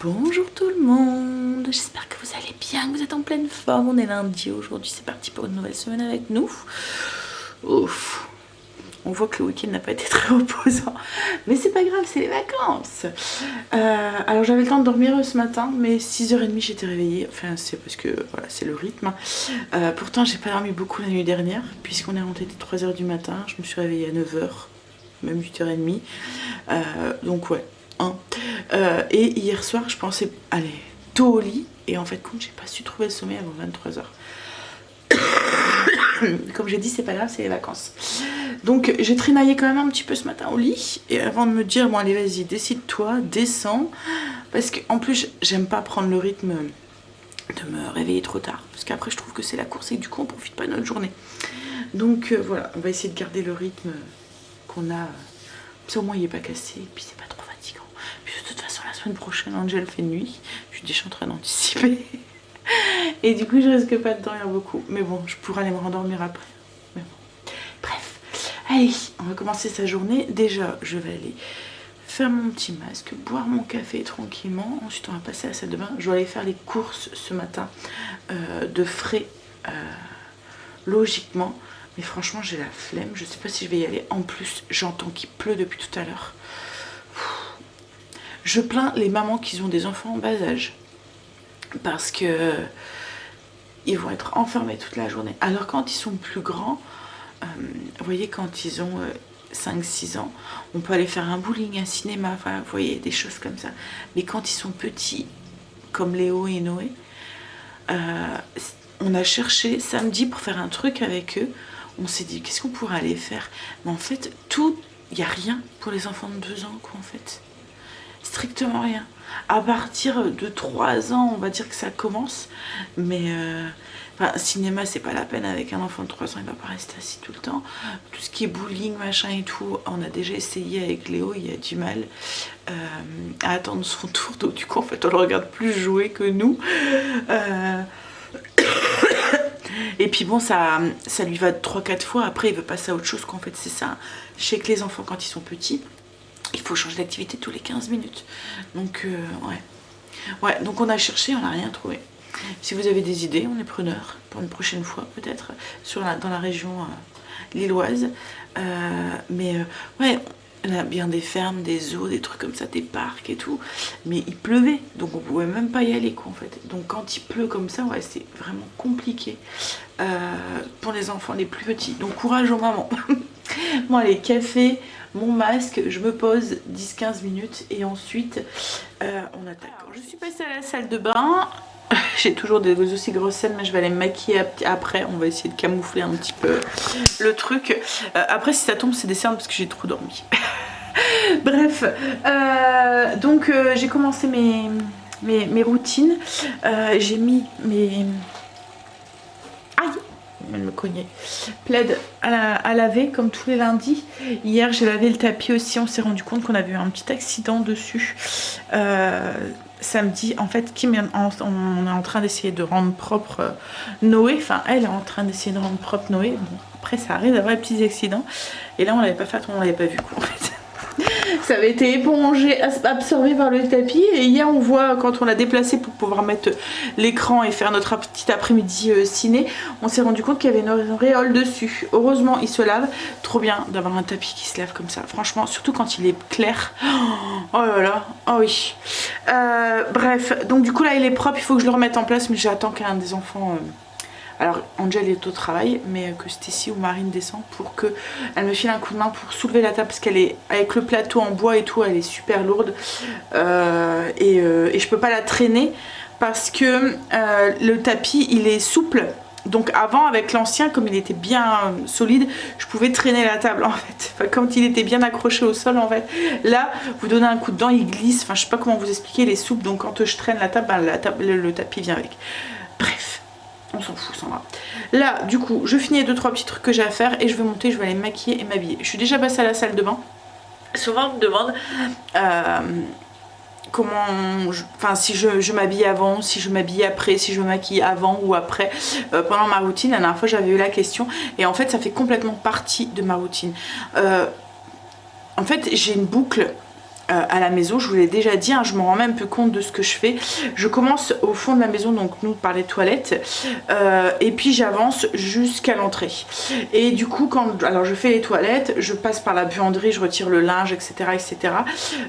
Bonjour tout le monde, j'espère que vous allez bien, que vous êtes en pleine forme. On est lundi aujourd'hui, c'est parti pour une nouvelle semaine avec nous. Ouf, on voit que le week-end n'a pas été très reposant, mais c'est pas grave, c'est les vacances. Alors j'avais le temps de dormir ce matin, mais 6h30 j'étais réveillée, enfin c'est parce que voilà, c'est le rythme. Pourtant j'ai pas dormi beaucoup la nuit dernière, puisqu'on est remonté dès 3h du matin, je me suis réveillée à 9h, même 8h30, donc ouais. Et hier soir, je pensais aller tôt au lit. Et en fait, compte, j'ai pas su trouver le sommeil avant 23h. Comme j'ai dit, c'est pas grave, c'est les vacances. Donc, j'ai trénaillé quand même un petit peu ce matin au lit. Et avant de me dire, bon, allez, vas-y, décide-toi, descends. Parce qu'en plus, j'aime pas prendre le rythme de me réveiller trop tard. Parce qu'après, je trouve que c'est la course et du coup, on profite pas de notre journée. Donc, voilà, on va essayer de garder le rythme qu'on a. Ça, au moins, il est pas cassé. Et puis, c'est pas trop fatigant. Puis de toute façon, la semaine prochaine, Angel fait nuit. Je suis déjà en train d'anticiper. Et du coup, je risque pas de dormir beaucoup. Mais bon, je pourrais aller me rendormir après. Mais bon. Bref. Allez, on va commencer sa journée. Déjà, je vais aller faire mon petit masque, boire mon café tranquillement. Ensuite, on va passer à la salle de bain. Je dois aller faire les courses ce matin de frais, logiquement. Mais franchement, j'ai la flemme. Je sais pas si je vais y aller. En plus, j'entends qu'il pleut depuis tout à l'heure. Je plains les mamans qui ont des enfants en bas âge parce que ils vont être enfermés toute la journée. Alors quand ils sont plus grands, vous voyez, quand ils ont 5-6 ans, on peut aller faire un bowling, un cinéma, enfin, vous voyez, des choses comme ça. Mais quand ils sont petits, comme Léo et Noé, on a cherché samedi pour faire un truc avec eux. On s'est dit, qu'est-ce qu'on pourrait aller faire? Mais en fait, il n'y a rien pour les enfants de 2 ans, quoi, en fait. Strictement rien. À partir de 3 ans, on va dire que ça commence. Mais enfin, cinéma, c'est pas la peine avec un enfant de 3 ans, il va pas rester assis tout le temps. Tout ce qui est bowling, machin et tout, on a déjà essayé avec Léo, il a du mal à attendre son tour. Donc du coup, en fait, on le regarde plus jouer que nous. Et puis bon, ça lui va 3-4 fois. Après, il veut passer à autre chose, qu'en fait, c'est ça. Je sais que les enfants, quand ils sont petits, il faut changer d'activité tous les 15 minutes. Donc, ouais, donc on a cherché, on n'a rien trouvé. Si vous avez des idées, on est preneur pour une prochaine fois, peut-être, dans la région lilloise. Ouais, on a bien des fermes, des zoos, des trucs comme ça, des parcs et tout. Mais il pleuvait, donc on pouvait même pas y aller, quoi, en fait. Donc quand il pleut comme ça, ouais, c'est vraiment compliqué pour les enfants les plus petits. Donc courage aux mamans. Bon, allez, café, mon masque, je me pose 10-15 minutes et ensuite on attaque. Alors, je suis passée à la salle de bain. J'ai toujours des aussi grosses scènes, mais je vais aller me maquiller après. On va essayer de camoufler un petit peu le truc. Après, si ça tombe, c'est des cernes parce que j'ai trop dormi. Bref, donc j'ai commencé mes routines. J'ai mis mes... Aïe, elle me cognait. Plaid à laver comme tous les lundis. Hier j'ai lavé le tapis aussi. On s'est rendu compte qu'on avait eu un petit accident dessus samedi. En fait, Kim on est en train d'essayer de rendre propre Noé. Enfin, elle est en train d'essayer de rendre propre Noé. Bon, après ça arrive d'avoir des petits accidents. Et là on l'avait pas fait, on l'avait pas vu, quoi, en fait. Ça avait été épongé, absorbé par le tapis. Et hier, on voit, quand on l'a déplacé pour pouvoir mettre l'écran et faire notre petit après-midi ciné, on s'est rendu compte qu'il y avait une auréole dessus. Heureusement, il se lave. Trop bien d'avoir un tapis qui se lave comme ça. Franchement, surtout quand il est clair. Oh là là, oh oui. Bref, donc du coup, là, il est propre. Il faut que je le remette en place. Mais j'attends qu'un des enfants... Alors Angel est au travail, mais que Stacy ou Marine descend pour qu'elle me file un coup de main pour soulever la table, parce qu'elle est avec le plateau en bois et tout, elle est super lourde et je peux pas la traîner parce que le tapis il est souple. Donc avant, avec l'ancien, comme il était bien solide, je pouvais traîner la table, en fait. Enfin, quand il était bien accroché au sol, en fait. Là, vous donnez un coup de dent, il glisse. Enfin, je sais pas comment vous expliquer, il est souple. Donc quand je traîne la table, le tapis vient avec. Bref. On s'en fout, ça va. Là, du coup, je finis les 2-3 petits trucs que j'ai à faire et je vais monter, je vais aller me maquiller et m'habiller. Je suis déjà passée à la salle de bain. Souvent, on me demande si je m'habille avant, si je m'habille après, si je me maquille avant ou après pendant ma routine. La dernière fois, j'avais eu la question et en fait, ça fait complètement partie de ma routine. En fait, j'ai une boucle à la maison. Je vous l'ai déjà dit, hein, je me rends même peu compte de ce que je fais. Je commence au fond de la maison, donc nous par les toilettes, et puis j'avance jusqu'à l'entrée. Et du coup, alors je fais les toilettes, je passe par la buanderie, je retire le linge, etc. etc.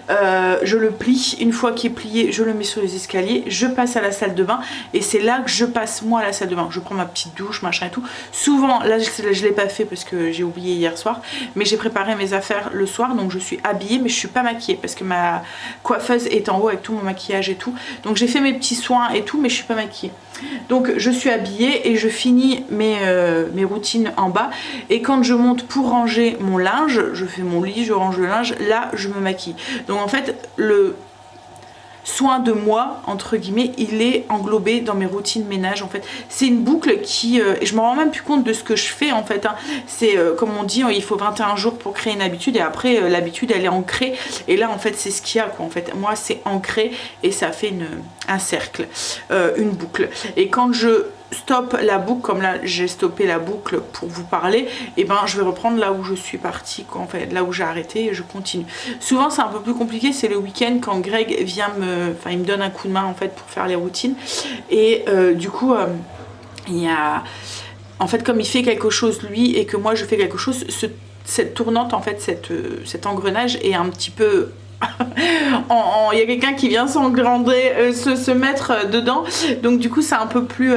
Je le plie, une fois qu'il est plié, je le mets sur les escaliers, je passe à la salle de bain, et c'est là que je passe moi à la salle de bain. Je prends ma petite douche, machin et tout. Souvent, là je l'ai pas fait parce que j'ai oublié hier soir, mais j'ai préparé mes affaires le soir, donc je suis habillée, mais je suis pas maquillée parce que ma coiffeuse est en haut avec tout mon maquillage et tout. Donc j'ai fait mes petits soins et tout, mais je suis pas maquillée. Donc je suis habillée et je finis mes routines en bas. Et quand je monte pour ranger mon linge, je fais mon lit, je range le linge, là je me maquille. Donc en fait le soin de moi entre guillemets, il est englobé dans mes routines ménage. En fait c'est une boucle qui et je me rends même plus compte de ce que je fais en fait, hein. C'est comme on dit, il faut 21 jours pour créer une habitude, et après l'habitude elle est ancrée, et là en fait c'est ce qu'il y a quoi. En fait moi c'est ancré et ça fait un cercle, une boucle. Et quand je stoppe la boucle, comme là j'ai stoppé la boucle pour vous parler, et ben je vais reprendre là où je suis partie quoi, en fait là où j'ai arrêté, et je continue. Souvent c'est un peu plus compliqué, c'est le week-end quand Greg vient il me donne un coup de main en fait pour faire les routines, et du coup il y a en fait comme il fait quelque chose lui et que moi je fais quelque chose, cette tournante en fait, cet engrenage est un petit peu il y a quelqu'un qui vient s'engrander, se mettre dedans, donc du coup c'est un peu plus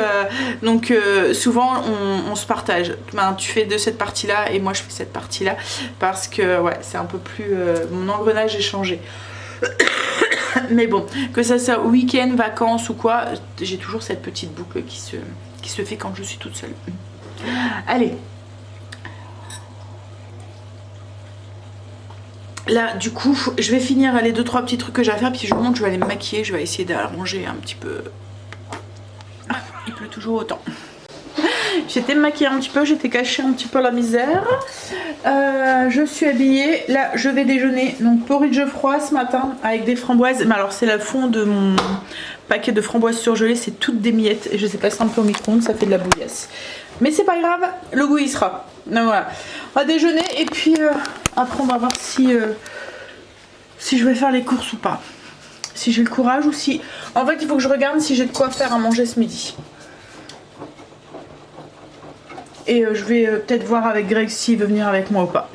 souvent on se partage, ben, tu fais de cette partie là et moi je fais cette partie là, parce que ouais c'est un peu plus mon engrenage est changé. Mais bon, que ça soit week-end, vacances ou quoi, j'ai toujours cette petite boucle qui se fait quand je suis toute seule. Allez, là du coup je vais finir les 2-3 petits trucs que j'ai à faire, puis je monte, je vais aller me maquiller, je vais essayer d'arranger un petit peu. Il pleut toujours autant. J'étais maquillée un petit peu, j'étais cachée un petit peu la misère. Je suis habillée, là je vais déjeuner, donc porridge froid ce matin avec des framboises. Mais alors c'est le fond de mon paquet de framboises surgelées, c'est toutes des miettes, et je sais pas, c'est un peu au micro-ondes, ça fait de la bouillasse. Mais c'est pas grave, le goût il sera. Donc voilà, on va déjeuner et puis après on va voir si je vais faire les courses ou pas. Si j'ai le courage ou si... En fait il faut que je regarde si j'ai de quoi faire à manger ce midi. Et je vais peut-être voir avec Greg s'il veut venir avec moi ou pas.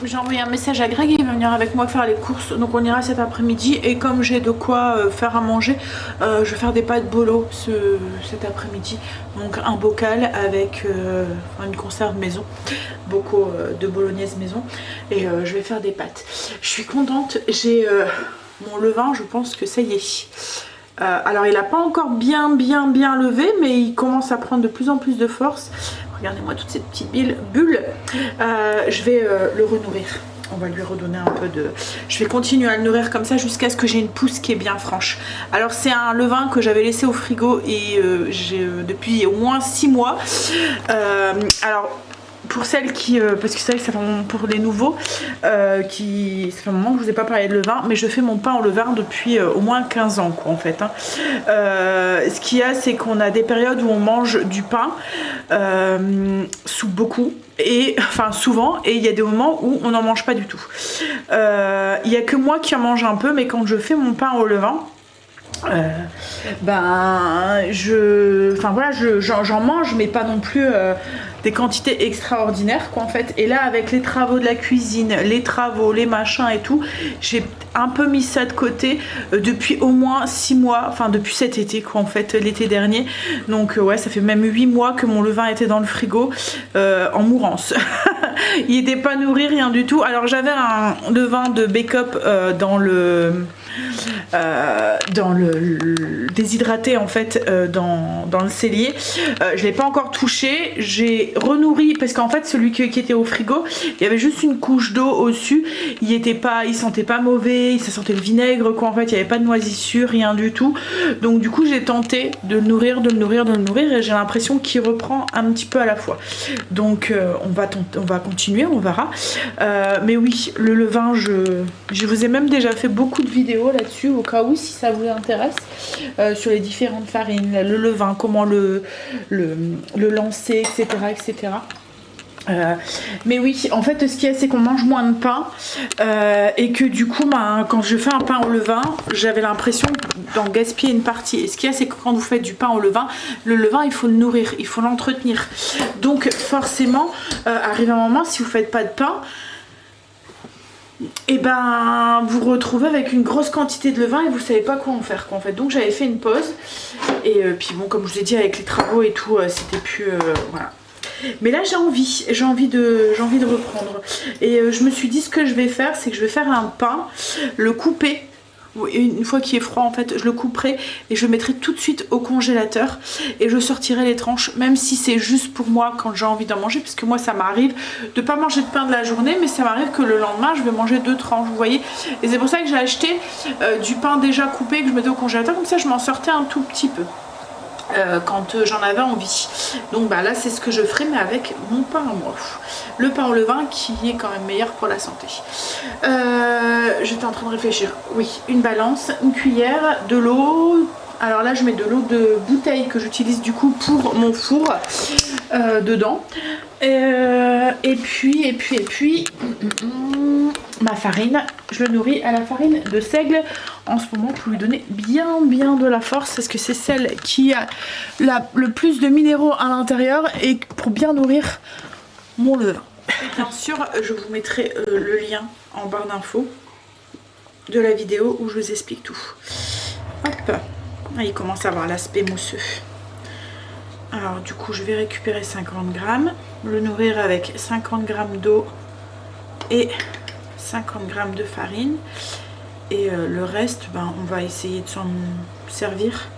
J'ai envoyé un message à Greg et il va venir avec moi faire les courses. Donc on ira cet après-midi. Et comme j'ai de quoi faire à manger, je vais faire des pâtes bolo cet après-midi. Donc un bocal avec une conserve maison. Bocaux de bolognaise maison. Et je vais faire des pâtes. Je suis contente. J'ai mon levain, je pense que ça y est. Alors il n'a pas encore bien levé, mais il commence à prendre de plus en plus de force. Regardez-moi toutes ces petites bulles. Je vais le renourrir. On va lui redonner un peu de... Je vais continuer à le nourrir comme ça jusqu'à ce que j'ai une pousse qui est bien franche. Alors c'est un levain que j'avais laissé au frigo et depuis au moins 6 mois. Alors... Pour celles qui, parce que c'est vrai que ça fait un moment pour les nouveaux, ça fait un moment que je vous ai pas parlé de levain, mais je fais mon pain au levain depuis au moins 15 ans quoi en fait, hein. Ce qu'il y a, c'est qu'on a des périodes où on mange du pain sous beaucoup, et enfin souvent, et il y a des moments où on n'en mange pas du tout. Il y a que moi qui en mange un peu, mais quand je fais mon pain au levain, j'en mange, mais pas non plus des quantités extraordinaires quoi en fait. Et là avec les travaux de la cuisine, les travaux, les machins et tout, j'ai un peu mis ça de côté depuis au moins 6 mois, enfin depuis cet été quoi en fait, l'été dernier. Donc ouais, ça fait même 8 mois que mon levain était dans le frigo en mourance. Il était pas nourri, rien du tout. Alors j'avais un levain de backup dans le déshydraté en fait, dans le cellier. Je l'ai pas encore touché, j'ai renourri parce qu'en fait celui qui était au frigo, il y avait juste une couche d'eau au-dessus, il sentait pas mauvais, ça sentait le vinaigre quoi en fait, il y avait pas de moisissure, rien du tout. Donc du coup j'ai tenté de le nourrir, et j'ai l'impression qu'il reprend un petit peu à la fois. Donc on va continuer, on verra. Mais oui, le levain, je vous ai même déjà fait beaucoup de vidéos là-dessus, au cas où si ça vous intéresse, sur les différentes farines, le levain, comment le lancer, etc. Mais oui, en fait ce qu'il y a c'est qu'on mange moins de pain et que du coup quand je fais un pain au levain j'avais l'impression d'en gaspiller une partie. Et ce qu'il y a c'est que quand vous faites du pain au levain, le levain il faut le nourrir, il faut l'entretenir. Donc forcément arrive un moment si vous faites pas de pain, et ben vous retrouvez avec une grosse quantité de levain et vous savez pas quoi en faire en fait. Donc j'avais fait une pause et puis bon comme je vous ai dit avec les travaux et tout c'était plus voilà. Mais là j'ai envie de reprendre. Et je me suis dit ce que je vais faire, c'est que je vais faire un pain, le couper. Une fois qu'il est froid en fait, je le couperai et je le mettrai tout de suite au congélateur. Et je sortirai les tranches, même si c'est juste pour moi quand j'ai envie d'en manger. Parce que moi ça m'arrive de pas manger de pain de la journée, mais ça m'arrive que le lendemain je vais manger 2 tranches, vous voyez. Et c'est pour ça que j'ai acheté du pain déjà coupé que je mettais au congélateur. Comme ça je m'en sortais un tout petit peu. Quand j'en avais envie. Donc bah là c'est ce que je ferai mais avec mon pain à moi. Le pain au levain qui est quand même meilleur pour la santé. J'étais en train de réfléchir. Oui, une balance, une cuillère, de l'eau. Alors là je mets de l'eau de bouteille que j'utilise du coup pour mon four dedans. Et puis ma farine, je le nourris à la farine de seigle en ce moment pour lui donner bien de la force parce que c'est celle qui a le plus de minéraux à l'intérieur et pour bien nourrir mon levain. Bien sûr je vous mettrai le lien en barre d'infos de la vidéo où je vous explique tout. Hop, ah, il commence à avoir l'aspect mousseux. Alors du coup je vais récupérer 50 grammes, le nourrir avec 50 grammes d'eau et 50 grammes de farine. Et le reste, ben, on va essayer de s'en servir.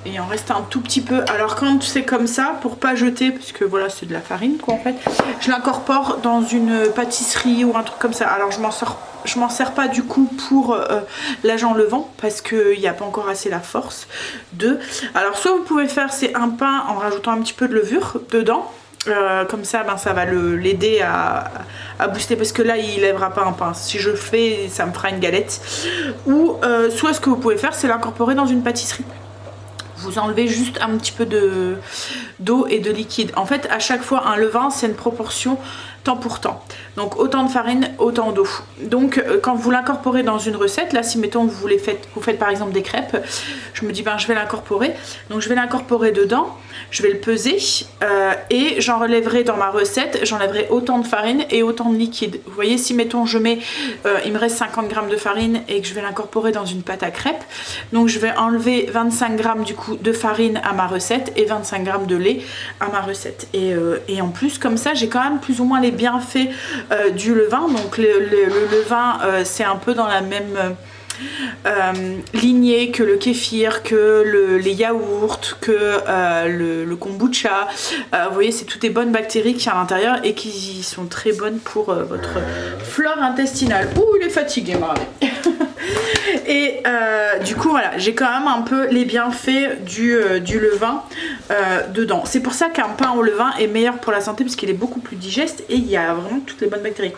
Et il en reste un tout petit peu. Alors quand c'est comme ça, pour pas jeter, parce que voilà c'est de la farine quoi en fait, je l'incorpore dans une pâtisserie ou un truc comme ça. Alors je m'en sers pas du coup pour l'agent levant parce qu'il n'y a pas encore assez la force de. Alors soit vous pouvez faire c'est un pain en rajoutant un petit peu de levure dedans. Comme ça ben, ça va l'aider à booster parce que là il lèvera pas un pain. Si je le fais ça me fera une galette. Ou soit ce que vous pouvez faire c'est l'incorporer dans une pâtisserie. Vous enlevez juste un petit peu d'eau et de liquide. En fait à chaque fois un levain c'est une proportion temps pour temps. Donc autant de farine, autant d'eau. Donc quand vous l'incorporez dans une recette, là si mettons vous faites par exemple des crêpes, je me dis ben je vais l'incorporer. Donc je vais l'incorporer dedans, je vais le peser et j'en relèverai dans ma recette, j'enlèverai autant de farine et autant de liquide. Vous voyez si mettons je mets, il me reste 50 grammes de farine et que je vais l'incorporer dans une pâte à crêpes. Donc je vais enlever 25 grammes du coup de farine à ma recette et 25 grammes de lait à ma recette. Et en plus comme ça j'ai quand même plus ou moins les bienfaits du levain. Donc le levain c'est un peu dans la même lignée que le kéfir, que les yaourts, que le kombucha. Vous voyez c'est toutes des bonnes bactéries qui sont à l'intérieur et qui sont très bonnes pour votre flore intestinale. Ouh il est fatigué Marley. Et du coup voilà j'ai quand même un peu les bienfaits du levain dedans. C'est pour ça qu'un pain au levain est meilleur pour la santé parce qu'il est beaucoup plus digeste et il y a vraiment toutes les bonnes bactéries.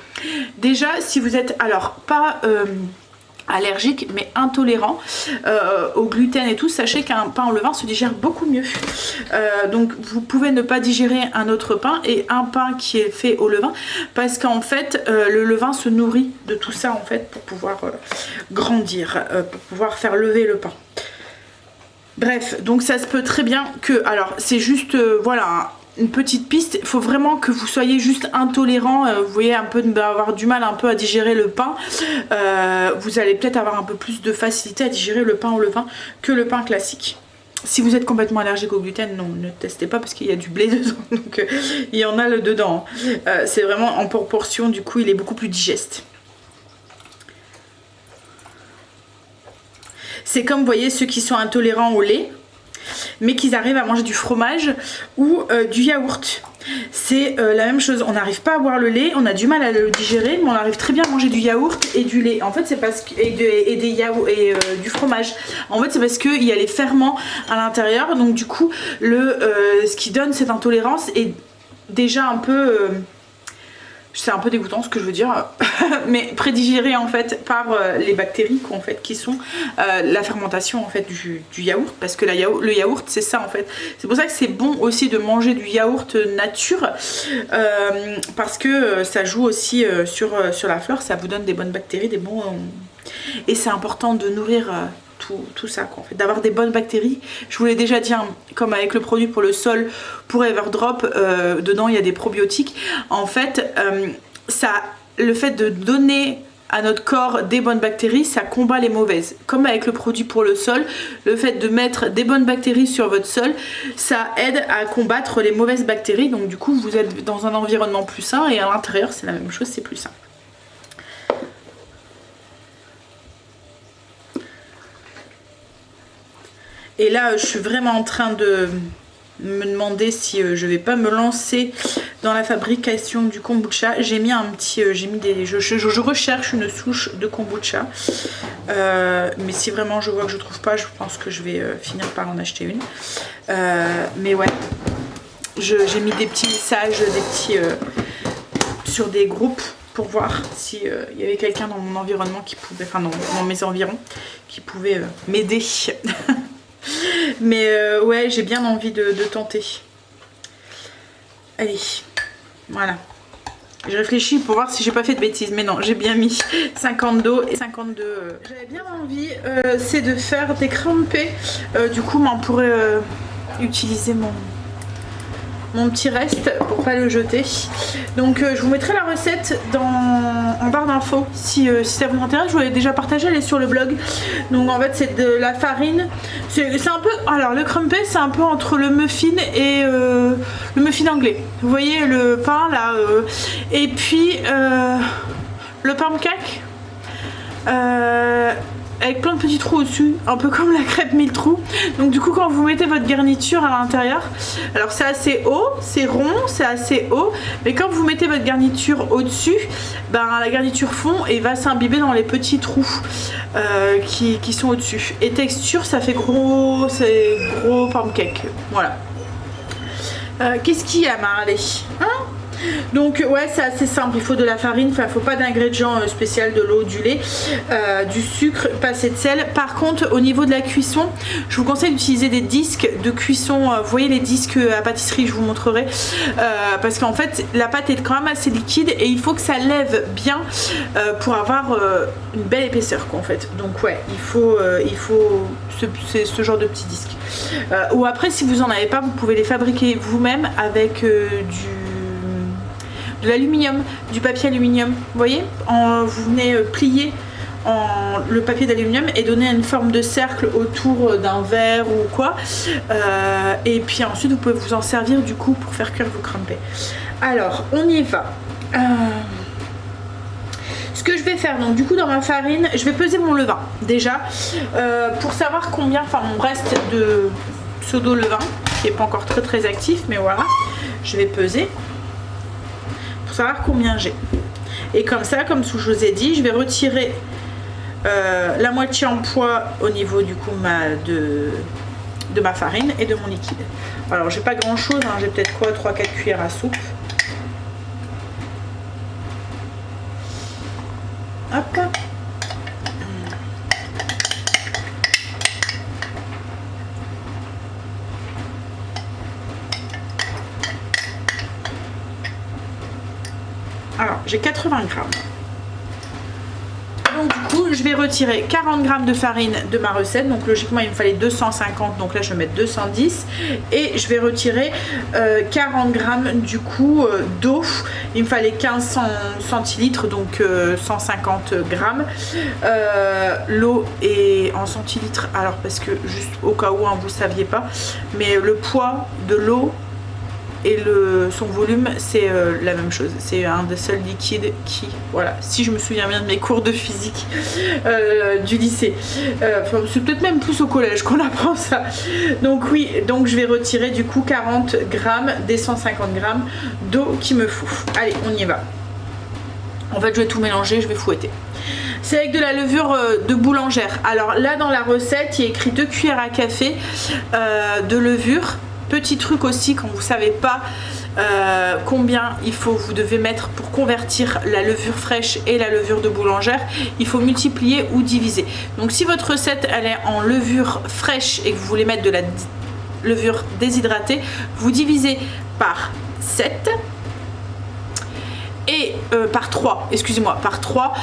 Déjà si vous êtes alors pas allergique mais intolérant au gluten et tout, sachez qu'un pain au levain se digère beaucoup mieux. Donc vous pouvez ne pas digérer un autre pain et un pain qui est fait au levain parce qu'en fait le levain se nourrit de tout ça en fait pour pouvoir grandir, pour pouvoir faire lever le pain. Bref, donc ça se peut très bien que, alors c'est juste voilà une petite piste, il faut vraiment que vous soyez juste intolérant, vous voyez un peu avoir du mal un peu à digérer le pain, vous allez peut-être avoir un peu plus de facilité à digérer le pain au levain que le pain classique. Si vous êtes complètement allergique au gluten, non, ne testez pas parce qu'il y a du blé dedans, donc il y en a le dedans. C'est vraiment en proportion, du coup il est beaucoup plus digeste. C'est comme vous voyez ceux qui sont intolérants au lait, mais qu'ils arrivent à manger du fromage ou du yaourt. C'est la même chose, on n'arrive pas à boire le lait, on a du mal à le digérer, mais on arrive très bien à manger du yaourt et du lait. En fait c'est parce que des yaourts et du fromage. En fait c'est parce qu'il y a les ferments à l'intérieur, donc du coup ce qui donne cette intolérance est déjà un peu C'est un peu dégoûtant ce que je veux dire, mais prédigéré en fait par les bactéries en fait, qui sont la fermentation en fait du yaourt, parce que le yaourt c'est ça en fait. C'est pour ça que c'est bon aussi de manger du yaourt nature, parce que ça joue aussi sur la flore, ça vous donne des bonnes bactéries, des bons... et c'est important de nourrir... tout ça quoi, en fait, d'avoir des bonnes bactéries. Je vous l'ai déjà dit, hein, comme avec le produit pour le sol, pour Everdrop, dedans il y a des probiotiques. En fait, le fait de donner à notre corps des bonnes bactéries, ça combat les mauvaises. Comme avec le produit pour le sol, le fait de mettre des bonnes bactéries sur votre sol, ça aide à combattre les mauvaises bactéries. Donc du coup, vous êtes dans un environnement plus sain, et à l'intérieur, c'est la même chose, c'est plus sain. Et là, je suis vraiment en train de me demander si je vais pas me lancer dans la fabrication du kombucha. J'ai mis je recherche une souche de kombucha. Mais si vraiment je vois que je trouve pas, je pense que je vais finir par en acheter une. Mais ouais, j'ai mis des petits messages, sur des groupes pour voir s'il y avait quelqu'un dans mon environnement qui pouvait, enfin dans mes environs, qui pouvait m'aider. Mais ouais, j'ai bien envie de tenter. Allez, voilà. Je réfléchis pour voir si j'ai pas fait de bêtises. Mais non, j'ai bien mis 50 d'eau et 52. J'avais bien envie, c'est de faire des crumpets. Du coup, on pourrait utiliser mon petit reste pour pas le jeter. Donc je vous mettrai la recette en barre d'infos si ça vous intéresse. Je vous l'ai déjà partagé, elle est sur le blog. Donc en fait c'est de la farine, c'est un peu, alors le crumpet c'est un peu entre le muffin et le muffin anglais, vous voyez le pain là, et puis le pancake avec plein de petits trous au-dessus, un peu comme la crêpe 1000 trous. Donc du coup quand vous mettez votre garniture à l'intérieur, alors c'est assez haut, c'est rond, c'est assez haut, mais quand vous mettez votre garniture au-dessus, ben la garniture fond et va s'imbiber dans les petits trous qui sont au-dessus. Et texture, ça fait gros, c'est gros pancake. Voilà. Qu'est-ce qu'il y a, Marley, hein? Donc ouais, c'est assez simple, il faut de la farine, enfin il faut pas d'ingrédients spéciaux, de l'eau, du lait, du sucre, pas assez de sel. Par contre au niveau de la cuisson, je vous conseille d'utiliser des disques de cuisson, vous voyez les disques à pâtisserie, je vous montrerai, parce qu'en fait la pâte est quand même assez liquide et il faut que ça lève bien pour avoir une belle épaisseur quoi, en fait. Donc ouais, il faut ce genre de petits disques, ou après si vous en avez pas, vous pouvez les fabriquer vous-même avec de l'aluminium, du papier aluminium, vous voyez, vous venez plier le papier d'aluminium et donner une forme de cercle autour d'un verre ou quoi, et puis ensuite vous pouvez vous en servir du coup pour faire cuire vos crumpets. Alors on y va. Ce que je vais faire, donc du coup dans ma farine, je vais peser mon levain déjà pour savoir combien, enfin mon reste de pseudo levain qui n'est pas encore très actif, mais voilà, je vais peser savoir combien j'ai, et comme ça, comme je vous ai dit, je vais retirer la moitié en poids au niveau du coup de ma farine et de mon liquide. Alors j'ai pas grand chose, hein, j'ai peut-être quoi, 3-4 cuillères à soupe. Hop. Alors j'ai 80 grammes. Donc du coup je vais retirer 40 grammes de farine de ma recette. Donc logiquement il me fallait 250, donc là je vais mettre 210. Et je vais retirer 40 grammes du coup d'eau. Il me fallait 15 centilitres, donc 150 grammes. L'eau est en centilitres, alors parce que juste au cas où hein, vous ne saviez pas, mais le poids de l'eau et son volume c'est la même chose, c'est un des seuls liquides qui, voilà, si je me souviens bien de mes cours de physique du lycée, c'est peut-être même plus au collège qu'on apprend ça. Donc oui, donc je vais retirer du coup 40 grammes des 150 grammes d'eau qu'il me faut. Allez, on y va. En fait je vais tout mélanger, je vais fouetter. C'est avec de la levure de boulangère. Alors là dans la recette il y a écrit 2 cuillères à café de levure. Petit truc aussi, quand vous savez pas combien vous devez mettre pour convertir la levure fraîche et la levure de boulangère. Il faut multiplier ou diviser. Donc si votre recette elle est en levure fraîche et que vous voulez mettre de la levure déshydratée, vous divisez par 7 et par 3, excusez-moi, par 3.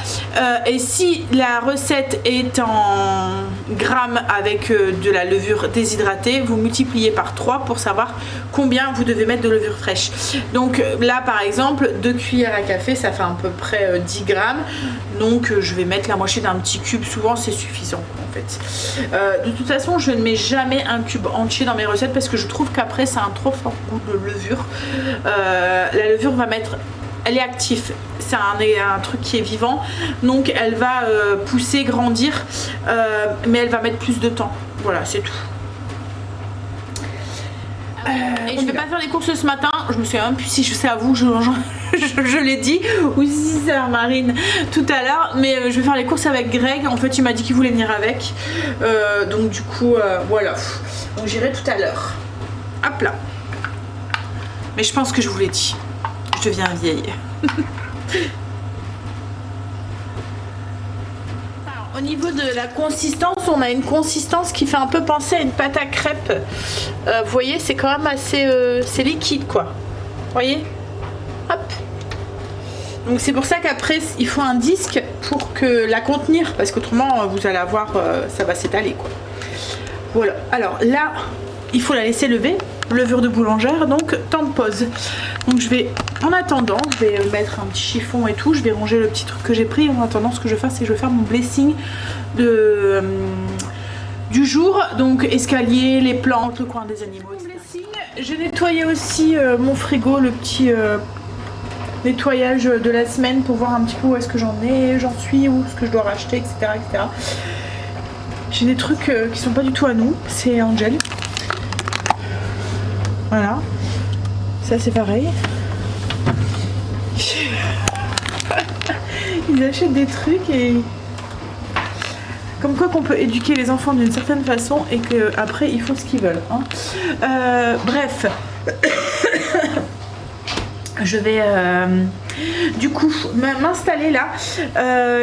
Et si la recette est en grammes avec de la levure déshydratée, vous multipliez par 3 pour savoir combien vous devez mettre de levure fraîche. Donc là par exemple 2 cuillères à café, ça fait à peu près 10 grammes. Donc je vais mettre la moitié d'un petit cube, souvent c'est suffisant en fait. De toute façon je ne mets jamais un cube entier dans mes recettes parce que je trouve qu'après ça a un trop fort goût de levure. La levure va mettre... Elle est active, c'est un truc qui est vivant, donc elle va pousser, grandir, mais elle va mettre plus de temps. Voilà, c'est tout. Et je vais pas faire les courses ce matin, je me souviens même plus si c'est à vous, je l'ai dit, ou si c'est à Marine tout à l'heure, mais je vais faire les courses avec Greg. En fait il m'a dit qu'il voulait venir avec, donc du coup voilà, donc j'irai tout à l'heure. Hop là. Mais je pense que je vous l'ai dit. Je deviens vieille. Alors, au niveau de la consistance, on a une consistance qui fait un peu penser à une pâte à crêpes. Vous voyez, c'est quand même assez c'est liquide quoi. Vous voyez? Hop. Donc c'est pour ça qu'après il faut un disque pour que la contenir, parce qu'autrement vous allez avoir ça va s'étaler quoi. Voilà. Alors là, il faut la laisser lever. Levure de boulangère, donc temps de pause. Donc je vais, en attendant, je vais mettre un petit chiffon et tout, je vais ranger le petit truc que j'ai pris. En attendant, ce que je vais faire, c'est que je vais faire mon blessing du jour. Donc escalier, les plantes, le coin des animaux, etc. J'ai nettoyé aussi mon frigo, le petit nettoyage de la semaine pour voir un petit peu où est-ce que j'en suis, où ce que je dois racheter, etc. etc. J'ai des trucs qui sont pas du tout à nous, c'est Angel. Voilà, ça c'est pareil. Ils achètent des trucs et comme quoi qu'on peut éduquer les enfants d'une certaine façon et qu'après ils font ce qu'ils veulent. Hein. Bref, je vais du coup m'installer là.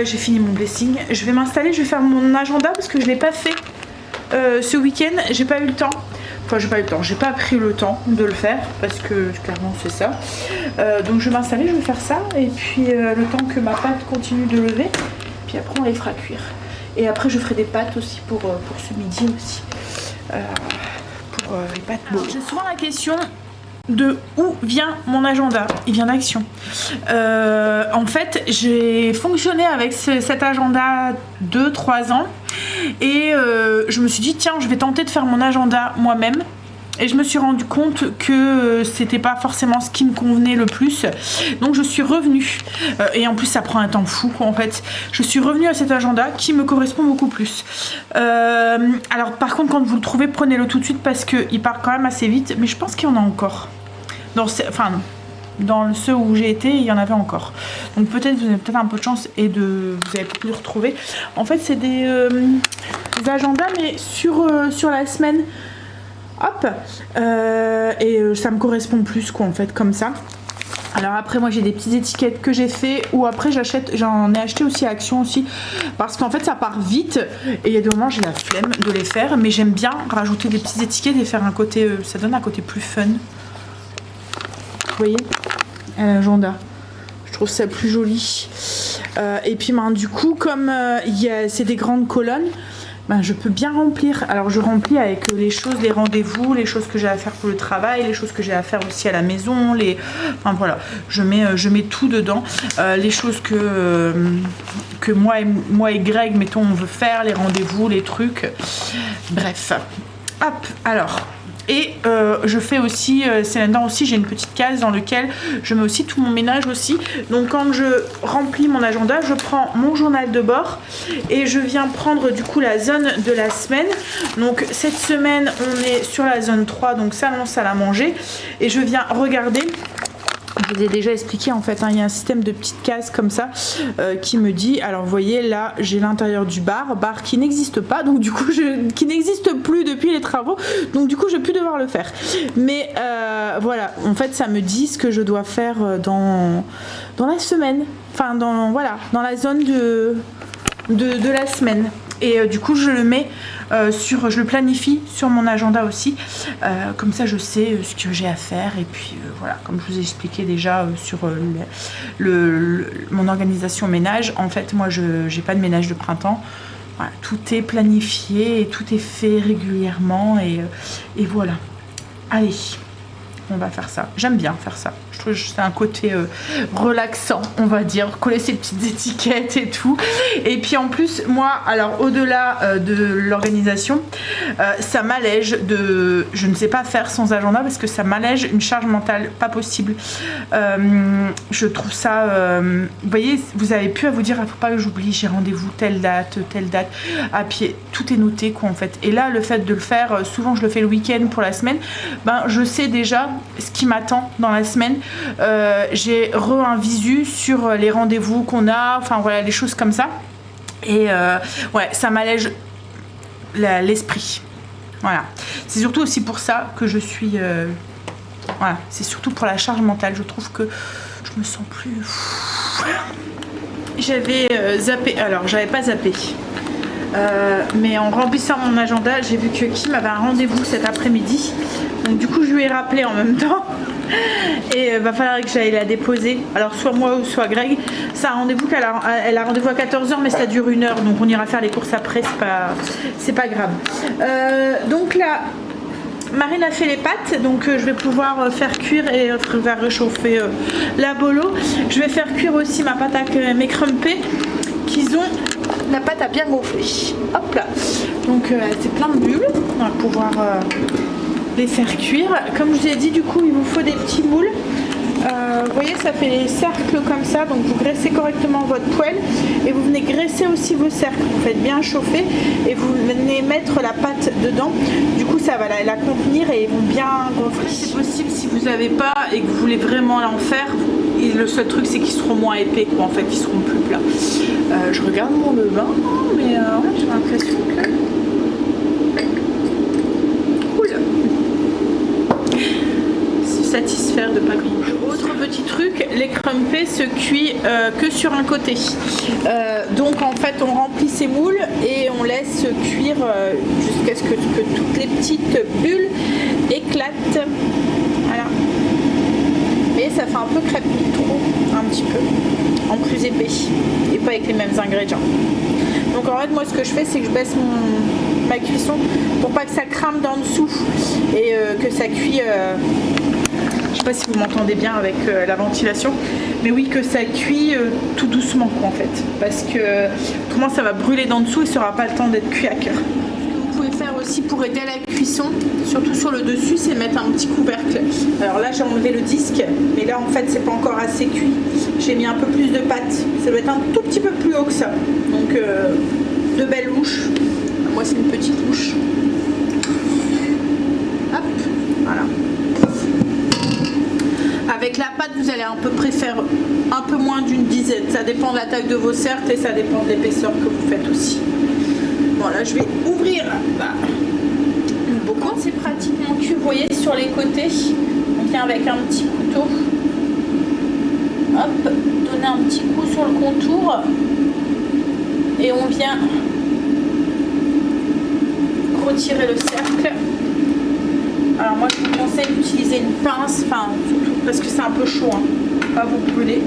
J'ai fini mon blessing. Je vais m'installer, je vais faire mon agenda parce que je l'ai pas fait ce week-end. J'ai pas eu le temps. Enfin, j'ai pas eu le temps, j'ai pas pris le temps de le faire parce que clairement c'est ça. Donc je vais m'installer, je vais faire ça et puis le temps que ma pâte continue de lever, puis après on les fera cuire. Et après je ferai des pâtes aussi pour ce midi aussi. Pour les pâtes. J'ai souvent la question de où vient mon agenda. Il vient d'Action. En fait j'ai fonctionné avec cet agenda 2-3 ans et je me suis dit tiens je vais tenter de faire mon agenda moi-même et je me suis rendu compte que c'était pas forcément ce qui me convenait le plus, donc je suis revenue et en plus ça prend un temps fou quoi, en fait. Je suis revenue à cet agenda qui me correspond beaucoup plus. Alors par contre quand vous le trouvez prenez-le tout de suite parce qu'il part quand même assez vite, mais je pense qu'il y en a encore dans ceux où j'ai été, il y en avait encore. Donc peut-être vous avez peut-être un peu de chance et vous allez pu le retrouver. En fait, c'est des agendas, mais sur la semaine. Hop. Et ça me correspond plus, quoi, en fait, comme ça. Alors après, moi, j'ai des petites étiquettes que j'ai fait. Ou après, j'en ai acheté aussi à Action aussi. Parce qu'en fait, ça part vite. Et il y a des moments, j'ai la flemme de les faire. Mais j'aime bien rajouter des petites étiquettes et faire un côté... ça donne un côté plus fun. Vous voyez, l'agenda, je trouve ça plus joli. Et puis du coup comme c'est des grandes colonnes, je peux bien remplir. Alors je remplis avec les choses, les rendez-vous, les choses que j'ai à faire pour le travail, les choses que j'ai à faire aussi à la maison, enfin voilà, je mets tout dedans. Les choses que moi et Greg mettons on veut faire, les rendez-vous, les trucs, bref. Hop, alors et je fais aussi, c'est là-dedans aussi, j'ai une petite case dans laquelle je mets aussi tout mon ménage aussi. Donc quand je remplis mon agenda, je prends mon journal de bord et je viens prendre du coup la zone de la semaine. Donc cette semaine, on est sur la zone 3, donc salon, salle à manger. Et je viens regarder je vous ai déjà expliqué en fait, hein, il y a un système de petites cases comme ça qui me dit, alors vous voyez là j'ai l'intérieur du bar qui n'existe pas, donc du coup qui n'existe plus depuis les travaux, donc du coup je vais plus devoir le faire. Mais voilà, en fait ça me dit ce que je dois faire dans la semaine, enfin dans la zone de la semaine. Et du coup je le mets je le planifie sur mon agenda aussi, comme ça je sais ce que j'ai à faire. Et puis voilà, comme je vous ai expliqué déjà sur mon organisation ménage, en fait moi j'ai pas de ménage de printemps. Voilà, tout est planifié et tout est fait régulièrement et voilà. Allez, on va faire ça. J'aime bien faire ça. Je trouve que c'est un côté relaxant, on va dire, coller ces petites étiquettes et tout. Et puis en plus, moi, alors au-delà de l'organisation, ça m'allège de... Je ne sais pas faire sans agenda parce que ça m'allège une charge mentale pas possible. Je trouve ça... vous voyez, vous avez plus à vous dire, il ne faut pas que j'oublie, j'ai rendez-vous telle date, à pied. Tout est noté, quoi, en fait. Et là, le fait de le faire, souvent je le fais le week-end pour la semaine, ben, je sais déjà ce qui m'attend dans la semaine. J'ai un visu sur les rendez-vous qu'on a, enfin voilà, les choses comme ça. Et ouais, ça m'allège l'esprit. Voilà. C'est surtout aussi pour ça que je suis... voilà, c'est surtout pour la charge mentale. Je trouve que je me sens plus... J'avais zappé... Alors, j'avais pas zappé. Mais en remplissant mon agenda, j'ai vu que Kim avait un rendez-vous cet après-midi. Donc du coup, je lui ai rappelé en même temps. Et va falloir que j'aille la déposer. Alors soit moi ou soit Greg. C'est un rendez-vous elle a rendez-vous à 14h, mais ça dure 1 heure. Donc on ira faire les courses après, c'est pas grave. Donc là, Marine a fait les pâtes, donc je vais pouvoir faire cuire et faire réchauffer la bolo. Je vais faire cuire aussi ma pâte à mes crumpets qu'ils ont. La pâte a bien gonflé. Hop là. Donc c'est plein de bulles. On va pouvoir les faire cuire. Comme je vous ai dit, du coup, il vous faut des petits moules. Vous voyez, ça fait des cercles comme ça. Donc vous graissez correctement votre poêle et vous venez graisser aussi vos cercles. Vous faites bien chauffer et vous venez mettre la pâte dedans. Du coup, ça va la contenir et ils vont bien gonfler. C'est possible si vous n'avez pas et que vous voulez vraiment en faire. Et le seul truc, c'est qu'ils seront moins épais, quoi. En fait, ils seront plus plats. Je regarde mon levain, mais ouais, j'ai l'impression que... Se satisfaire de pas grand-chose. Autre petit truc, les crumpets se cuisent que sur un côté. Donc en fait, on remplit ces moules et on laisse cuire jusqu'à ce que toutes les petites bulles éclatent. Voilà. Et ça fait un peu crêpe trop, un petit peu, en plus épais et pas avec les mêmes ingrédients. Donc en fait, moi ce que je fais, c'est que je baisse ma cuisson pour pas que ça crame d'en dessous et que ça cuit. Je sais pas si vous m'entendez bien avec la ventilation, mais oui, que ça cuit tout doucement, quoi, en fait, parce que autrement ça va brûler d'en dessous et ça n'aura pas le temps d'être cuit à cœur. Vous pouvez faire aussi pour aider à la cuisson, surtout sur le dessus, c'est mettre un petit couvercle. Alors là j'ai enlevé le disque, mais là en fait c'est pas encore assez cuit. J'ai mis un peu plus de pâte, ça doit être un tout petit peu plus haut que ça. Donc 2 belles louches. Moi c'est une petite louche. Hop, voilà. Avec la pâte, vous allez à peu près faire un peu moins d'une dizaine. Ça dépend de la taille de vos cercles et ça dépend de l'épaisseur que vous faites aussi. Bon, là, je vais ouvrir le bocaux. C'est pratiquement cuit, vous voyez, sur les côtés. On vient avec un petit couteau. Hop, donner un petit coup sur le contour. Et on vient retirer le cercle. Alors moi je vous conseille d'utiliser une pince, enfin surtout parce que c'est un peu chaud, hein, pas vous brûler.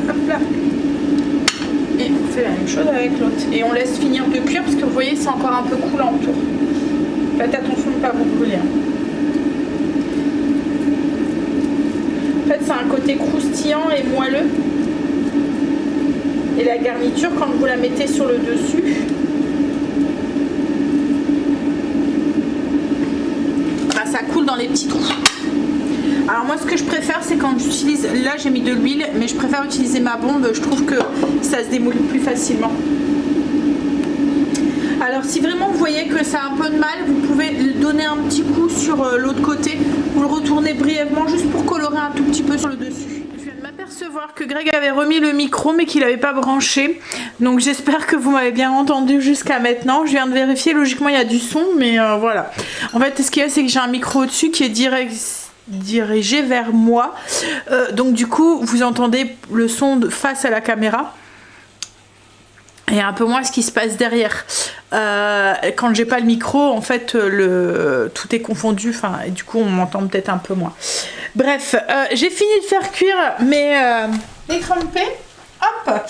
Hop là. Et on fait la même chose avec l'autre. Et on laisse finir de cuire parce que vous voyez c'est encore un peu coulant autour. Faites attention de ne pas vous brûler. En fait c'est un côté croustillant et moelleux. Et la garniture quand vous la mettez sur le dessus, bah, ça coule dans les petits trous. Alors moi ce que je préfère c'est quand j'utilise, là j'ai mis de l'huile, mais je préfère utiliser ma bombe, je trouve que ça se démoule plus facilement. Alors si vraiment vous voyez que ça a un peu de mal, vous pouvez donner un petit coup sur l'autre côté, vous le retournez brièvement juste pour colorer un tout petit peu sur le dessus. Je viens de m'apercevoir que Greg avait remis le micro mais qu'il n'avait pas branché, donc j'espère que vous m'avez bien entendu jusqu'à maintenant. Je viens de vérifier, logiquement il y a du son, mais voilà. En fait ce qu'il y a c'est que j'ai un micro au-dessus qui est dirigé vers moi, donc du coup vous entendez le son face à la caméra et un peu moins ce qui se passe derrière. Quand j'ai pas le micro en fait tout est confondu, enfin et du coup on m'entend peut-être un peu moins. Bref, j'ai fini de faire cuire mes crumpets. Hop,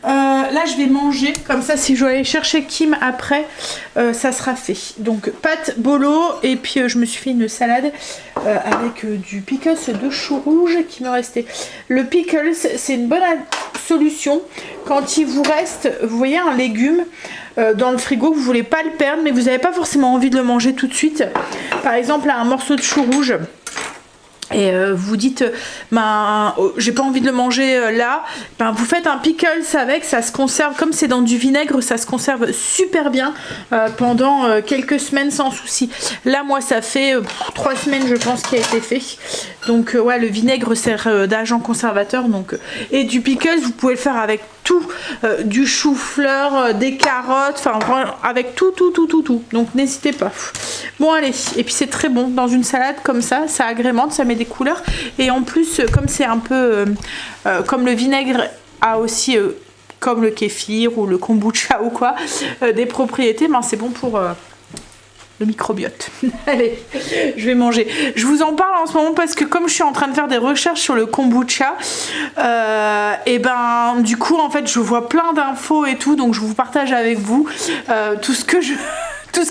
là je vais manger, comme ça si je dois aller chercher Kim après, ça sera fait. Donc pâte bolo, et puis je me suis fait une salade avec du pickles de chou rouge qui me restait. Le pickles c'est une bonne solution quand il vous reste, vous voyez, un légume dans le frigo, vous voulez pas le perdre mais vous n'avez pas forcément envie de le manger tout de suite. Par exemple un morceau de chou rouge. Et vous dites, j'ai pas envie de le manger là, vous faites un pickles avec, ça se conserve, comme c'est dans du vinaigre, ça se conserve super bien pendant quelques semaines sans souci. Là, moi, ça fait 3 semaines, je pense, qu'il a été fait. Donc, ouais, le vinaigre sert d'agent conservateur. Donc, et du pickles, vous pouvez le faire avec tout, du chou-fleur, des carottes, enfin, avec tout. Donc, n'hésitez pas. Bon, allez, et puis c'est très bon dans une salade comme ça agrémente, ça met des couleurs. Et en plus, comme c'est un peu comme le vinaigre a aussi, comme le kéfir ou le kombucha ou quoi, des propriétés, c'est bon pour le microbiote. Allez, je vais manger. Je vous en parle en ce moment parce que comme je suis en train de faire des recherches sur le kombucha, et du coup en fait je vois plein d'infos et tout, donc je vous partage avec vous tout ce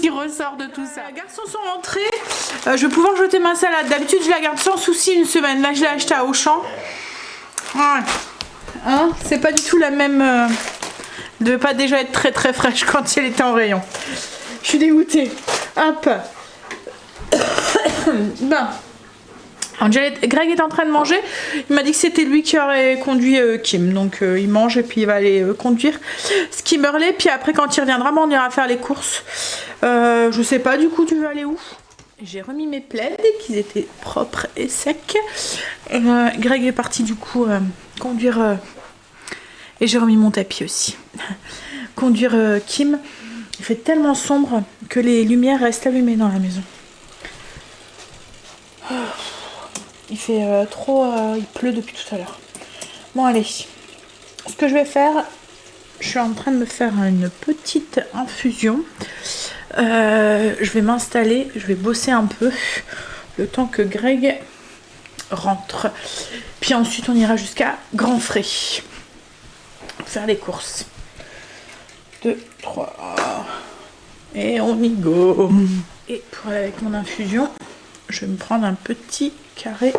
qui ressort de tout ça. Les garçons sont rentrés, je vais pouvoir jeter ma salade. D'habitude je la garde sans souci une semaine. Là je l'ai achetée à Auchan. Ouais. Hein, c'est pas du tout la même. Devait pas déjà être très très fraîche quand elle était en rayon. Je suis dégoûtée. Hop. Greg est en train de manger. Il m'a dit que c'était lui qui aurait conduit Kim. Donc il mange et puis il va aller conduire Skimmerley. Puis après quand il reviendra, on ira faire les courses. Je sais pas du coup tu veux aller où. J'ai remis mes plaids qu'ils étaient propres et secs. Greg est parti du coup conduire. Et j'ai remis mon tapis aussi. Conduire Kim. Il fait tellement sombre que les lumières restent allumées dans la maison. Il fait il pleut depuis tout à l'heure. Bon allez, ce que je vais faire, je suis en train de me faire une petite infusion. Je vais m'installer, je vais bosser un peu le temps que Greg rentre. Puis ensuite on ira jusqu'à Grand Frais faire les courses. 2, 3 et on y go. Et pour aller avec mon infusion, je vais me prendre un petit carré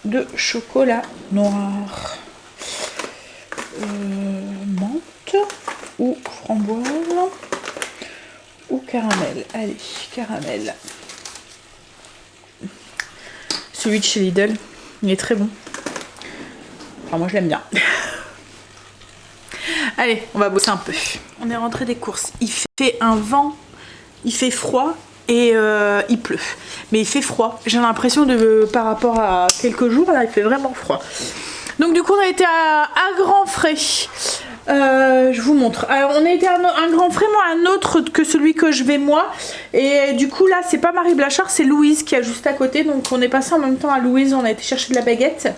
de chocolat noir, menthe ou framboise ou caramel. Allez, caramel. Celui de chez Lidl, il est très bon. Enfin, moi je l'aime bien. Allez, on va bosser un peu. On est rentré des courses. Il fait un vent, il fait froid et il pleut. Mais il fait froid. J'ai l'impression de, par rapport à quelques jours, là, il fait vraiment froid. Donc du coup, on a été à Grand Frais. Je vous montre. Alors, on a été à un Grand Frais, moi un autre que celui que je vais moi. Et du coup là c'est pas Marie Blachard, c'est Louise qui est juste à côté. Donc on est passé en même temps à Louise, on a été chercher de la baguette.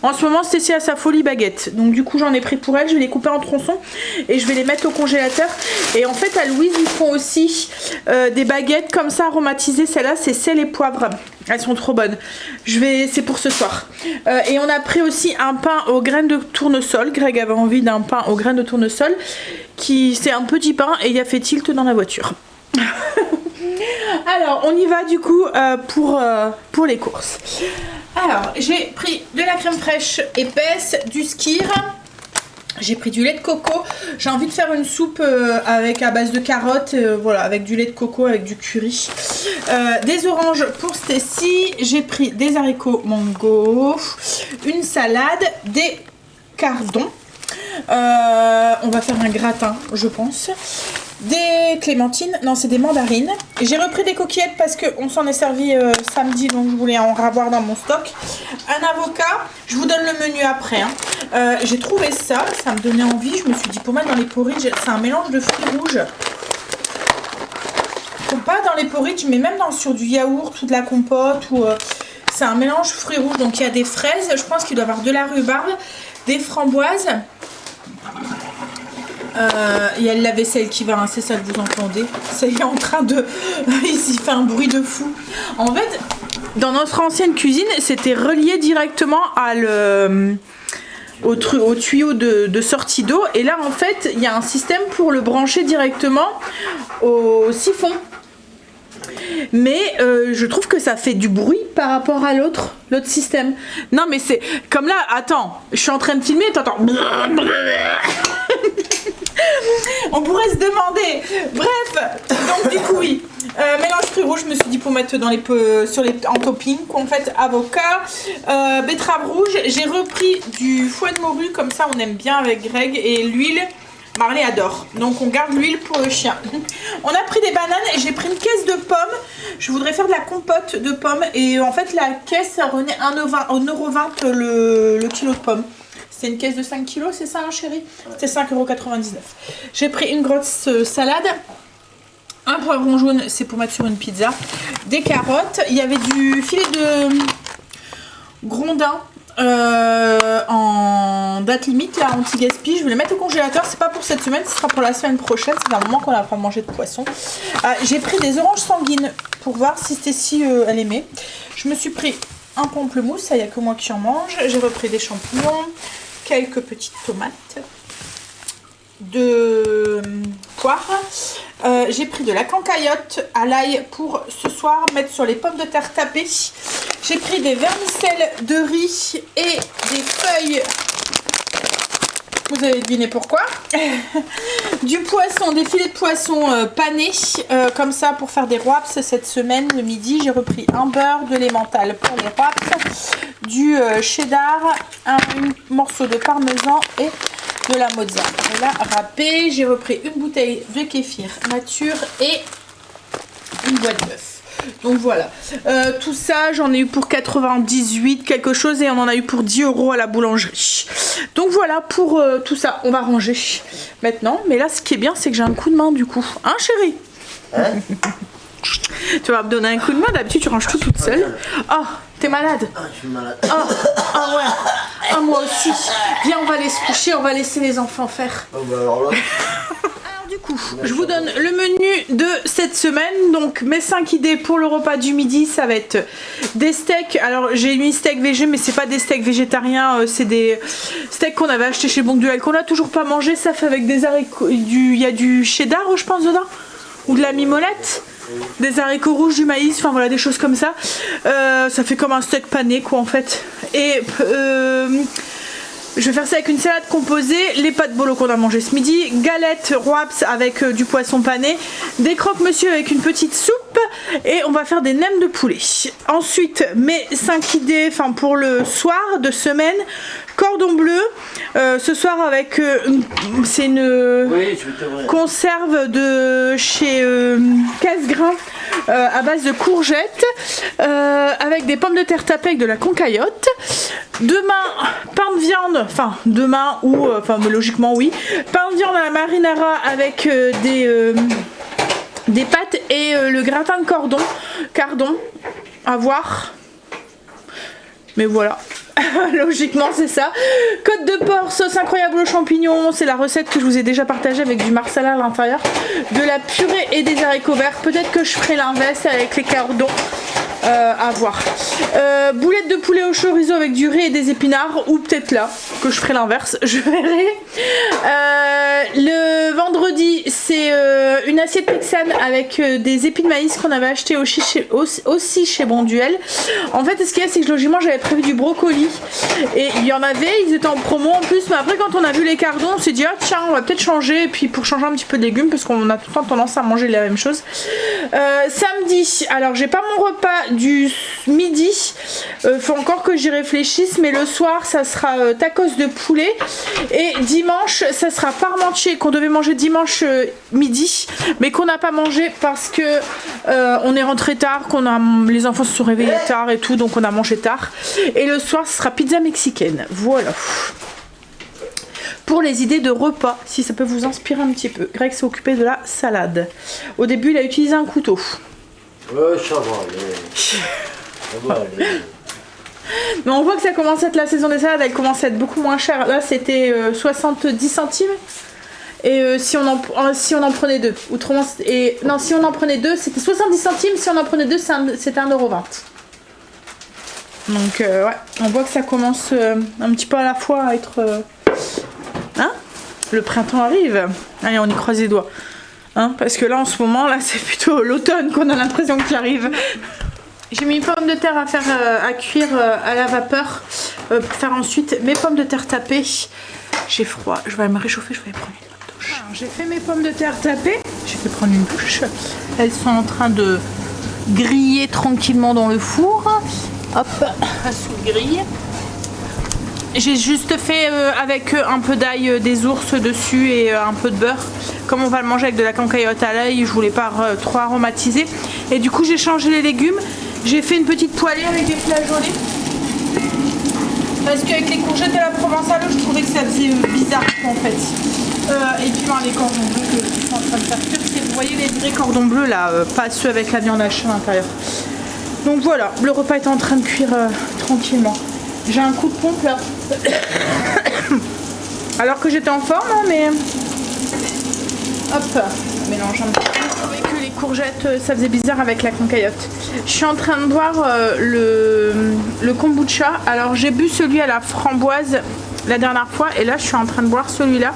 En ce moment Stécie a sa folie baguette. Donc du coup j'en ai pris pour elle, je vais les couper en tronçons et je vais les mettre au congélateur. Et en fait à Louise ils font aussi des baguettes comme ça aromatisées. Celle-là c'est sel et poivre. Elles sont trop bonnes. C'est pour ce soir. Et on a pris aussi un pain aux graines de tournesol. Greg avait envie d'un pain aux graines de tournesol. C'est un petit pain et il a fait tilt dans la voiture. Alors on y va du coup pour les courses. Alors j'ai pris de la crème fraîche épaisse, du Skyr. J'ai pris du lait de coco. J'ai envie de faire une soupe à base de carottes, voilà, avec du lait de coco, avec du curry. Des oranges pour Stacy. J'ai pris des haricots mango, une salade, des cardons. On va faire un gratin, je pense. Des clémentines, non c'est des mandarines. J'ai repris des coquillettes parce qu'on s'en est servi samedi, donc je voulais en ravoir dans mon stock. Un avocat, je vous donne le menu après. Hein. J'ai trouvé ça, ça me donnait envie. Je me suis dit pour mettre dans les porridge, c'est un mélange de fruits rouges. Pas dans les porridge, mais même sur du yaourt ou de la compote. C'est un mélange fruits rouges, donc il y a des fraises. Je pense qu'il doit y avoir de la rhubarbe, des framboises. Il y a le lave-vaisselle qui va, hein, c'est ça que vous entendez. Ça y est en train de... Il fait un bruit de fou. En fait, dans notre ancienne cuisine, c'était relié directement au tuyau de sortie d'eau. Et là, en fait, il y a un système pour le brancher directement au siphon. Mais je trouve que ça fait du bruit par rapport à l'autre système. Non mais c'est comme là, attends, je suis en train de filmer, t'entends. On pourrait se demander. Bref, donc du coup oui. Mélange fruits rouges, je me suis dit pour mettre dans en topping, en fait avocat, betterave rouge. J'ai repris du foie de morue, comme ça on aime bien avec Greg, et l'huile. Marley adore, donc on garde l'huile pour le chien. On a pris des bananes et j'ai pris une caisse de pommes. Je voudrais faire de la compote de pommes et en fait la caisse ça revenait 1,20€ le kilo de pommes. C'est une caisse de 5 kg, c'est ça hein, chérie? C'était 5,99 €. J'ai pris une grosse salade. Un poivron jaune, c'est pour mettre sur une pizza. Des carottes. Il y avait du filet de grondin. En date limite là anti-gaspi, je vais le mettre au congélateur, c'est pas pour cette semaine, ce sera pour la semaine prochaine, c'est un moment qu'on a pas mangé de poisson. J'ai pris des oranges sanguines pour voir si Stacy elle aimait. Je me suis pris un pamplemousse, ça y a que moi qui en mange. J'ai repris des champignons, quelques petites tomates, de poires. J'ai pris de la cancaillotte à l'ail pour ce soir mettre sur les pommes de terre tapées. J'ai pris des vermicelles de riz et des feuilles. Vous avez deviné pourquoi. Du poisson, des filets de poisson panés, comme ça pour faire des wraps cette semaine, le midi. J'ai repris un beurre, de l'emmental pour les wraps, du cheddar, un morceau de parmesan et de la mozzarella râpée. J'ai repris une bouteille de kéfir nature et une boîte d'œufs. Donc voilà, tout ça j'en ai eu pour 98 quelque chose et on en a eu pour 10 € à la boulangerie. Donc voilà pour tout ça, on va ranger maintenant. Mais là ce qui est bien c'est que j'ai un coup de main du coup. Hein chérie? Hein? Tu vas me donner un coup de main, d'habitude tu ranges tout toute seule. Oh, t'es malade? Ah, je suis malade. Oh, oh ouais. Ah moi aussi. Viens on va aller se coucher, on va laisser les enfants faire. Oh bah alors là... Du coup, je vous donne le menu de cette semaine. Donc mes 5 idées pour le repas du midi, ça va être des steaks. Alors j'ai mis steak végé, mais c'est pas des steaks végétariens, c'est des steaks qu'on avait acheté chez Bon Duel qu'on a toujours pas mangé. Ça fait avec des haricots, il y a du cheddar je pense dedans, ou de la mimolette, des haricots rouges, du maïs, enfin voilà des choses comme ça. Ça fait comme un steak pané quoi en fait. Et je vais faire ça avec une salade composée, les pâtes bolo qu'on a mangé ce midi, galettes wraps avec du poisson pané, des croque-monsieur avec une petite soupe et on va faire des nems de poulet. Ensuite, mes 5 idées pour le soir de semaine, cordon bleu, ce soir avec, c'est une conserve de chez Casse-Grain à base de courgettes avec des pommes de terre tapées avec de la concaillotte. Demain, pain de viande, enfin demain ou, mais logiquement oui, pain de viande à la marinara avec des pâtes et le gratin de cardon, à voir. Mais voilà. Logiquement c'est ça. Côte de porc, sauce incroyable aux champignons, c'est la recette que je vous ai déjà partagée avec du marsala à l'intérieur, de la purée et des haricots verts. Peut-être que je ferai l'inverse avec les cordons, à voir. Boulettes de poulet au chorizo avec du riz et des épinards, ou peut-être là que je ferai l'inverse, je verrai. Le vendredi, c'est une assiette texane avec des épis de maïs qu'on avait acheté aussi chez Bonduel. En fait, ce qu'il y a, c'est que logiquement, j'avais prévu du brocoli. Et il y en avait, ils étaient en promo en plus. Mais après, quand on a vu les cardons, on s'est dit, ah tiens, on va peut-être changer. Et puis pour changer un petit peu de légumes, parce qu'on a tout le temps tendance à manger la même chose. Samedi, alors j'ai pas mon repas du midi. Faut encore que j'y réfléchisse. Mais le soir, ça sera tacos de poulet. Et dimanche, ça sera parmentier qu'on devait manger dimanche midi, mais qu'on n'a pas mangé parce que on est rentré tard, les enfants se sont réveillés tard et tout, donc on a mangé tard. Et le soir, ce sera pizza mexicaine. Voilà. Pour les idées de repas, si ça peut vous inspirer un petit peu. Greg s'est occupé de la salade. Au début, il a utilisé un couteau. Ouais, ça va aller. Ça va aller. Mais on voit que ça commence à être la saison des salades, elle commence à être beaucoup moins chère. Là, c'était 70 centimes. Et si on en prenait deux. Autrement, non, si on en prenait deux, c'était 70 centimes. Si on en prenait deux, c'était 1,20 €. Donc, ouais, on voit que ça commence un petit peu à la fois à être... Hein? Le printemps arrive. Allez, on y croise les doigts. Hein? Parce que là, en ce moment, là, c'est plutôt l'automne qu'on a l'impression qu'il arrive. J'ai mis une pomme de terre à faire à cuire à la vapeur pour faire ensuite mes pommes de terre tapées. J'ai froid, je vais me réchauffer, je vais prendre une douche. J'ai fait mes pommes de terre tapées, j'ai fait prendre une douche. Elles sont en train de griller tranquillement dans le four. Hop, sous le grille. J'ai juste fait avec un peu d'ail des ours dessus et un peu de beurre. Comme on va le manger avec de la cancaillotte à l'ail, je voulais pas trop aromatiser. Et du coup j'ai changé les légumes. J'ai fait une petite poêlée avec des flageolets. Parce qu'avec les courgettes et la provençale, je trouvais que ça faisait bizarre en fait. Et puis les cordons bleus que je suis en train de faire cuire. Vous voyez les vrais cordons bleus là, pas ceux avec la viande hachée à l'intérieur. Donc voilà, le repas est en train de cuire tranquillement. J'ai un coup de pompe là. Alors que j'étais en forme, hein, mais... Hop, mélange un petit peu. Je trouvais que les courgettes, ça faisait bizarre avec la cancaillotte. Je suis en train de boire le kombucha. Alors j'ai bu celui à la framboise la dernière fois et là je suis en train de boire celui-là.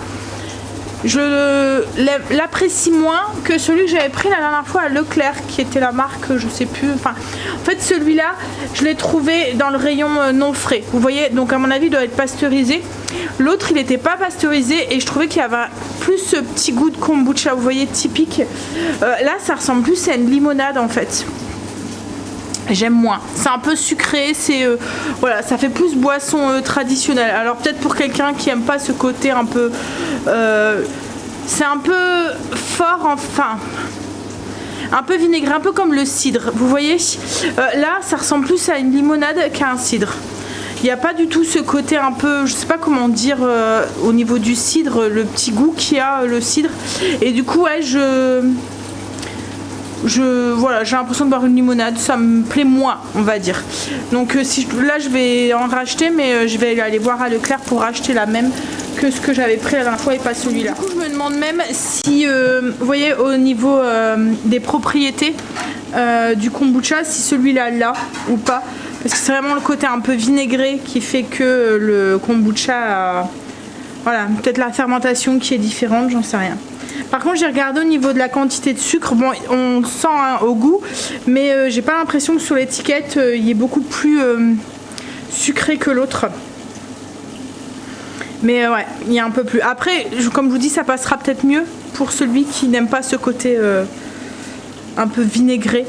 Je l'apprécie moins que celui que j'avais pris la dernière fois à Leclerc, qui était la marque, je sais plus. Enfin, en fait, celui-là, je l'ai trouvé dans le rayon non frais. Vous voyez, donc à mon avis, il doit être pasteurisé. L'autre, il n'était pas pasteurisé et je trouvais qu'il y avait plus ce petit goût de kombucha, vous voyez, typique. Là, ça ressemble plus à une limonade en fait. J'aime moins, c'est un peu sucré, c'est voilà, ça fait plus boisson traditionnelle. Alors peut-être pour quelqu'un qui aime pas ce côté un peu c'est un peu fort, enfin un peu vinaigré, un peu comme le cidre, vous voyez. Là ça ressemble plus à une limonade qu'à un cidre. Il n'y a pas du tout ce côté un peu, je sais pas comment dire, au niveau du cidre, le petit goût qu'il y a le cidre. Et du coup ouais, voilà, j'ai l'impression de boire une limonade, ça me plaît moins, on va dire. Donc là je vais en racheter, mais je vais aller voir à Leclerc pour racheter la même que ce que j'avais pris la dernière fois et pas celui-là. Du coup je me demande même si, vous voyez, au niveau des propriétés du kombucha, si celui-là là ou pas. Parce que c'est vraiment le côté un peu vinaigré qui fait que le kombucha a, voilà, peut-être la fermentation qui est différente, j'en sais rien. Par contre, j'ai regardé au niveau de la quantité de sucre. Bon, on sent hein, au goût, mais j'ai pas l'impression que sur l'étiquette, il est beaucoup plus sucré que l'autre. Mais ouais, il y a un peu plus. Après, comme je vous dis, ça passera peut-être mieux pour celui qui n'aime pas ce côté un peu vinaigré.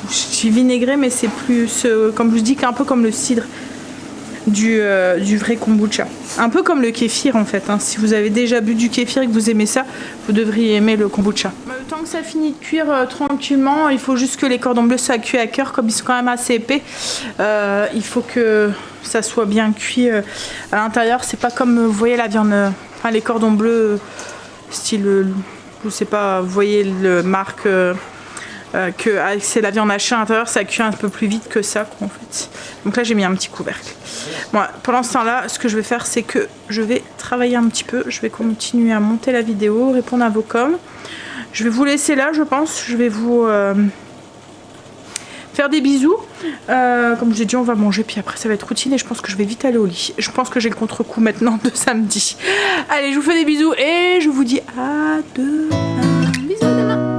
Je dis vinaigré, mais c'est plus, comme je vous dis, un peu comme le cidre du vrai kombucha. Un peu comme le kéfir en fait, hein. Si vous avez déjà bu du kéfir et que vous aimez ça, vous devriez aimer le kombucha. Le temps que ça finit de cuire tranquillement, il faut juste que les cordons bleus soient cuits à cœur, comme ils sont quand même assez épais. Il faut que ça soit bien cuit à l'intérieur. C'est pas comme, vous voyez la viande, enfin les cordons bleus style, je sais pas, vous voyez le marque... que c'est la viande hachée à l'intérieur, ça cuit un peu plus vite que ça quoi, en fait. Donc là j'ai mis un petit couvercle. Bon, pendant ce temps là, ce que je vais faire, c'est que je vais travailler un petit peu, je vais continuer à monter la vidéo, répondre à vos coms. Je vais vous laisser là, je pense. Je vais vous faire des bisous. Comme je l'ai dit, on va manger, puis après ça va être routine et je pense que je vais vite aller au lit. Je pense que j'ai le contre-coup maintenant de samedi. Allez, je vous fais des bisous et je vous dis à demain. Bisous à demain.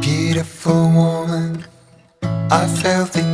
Beautiful woman, I felt the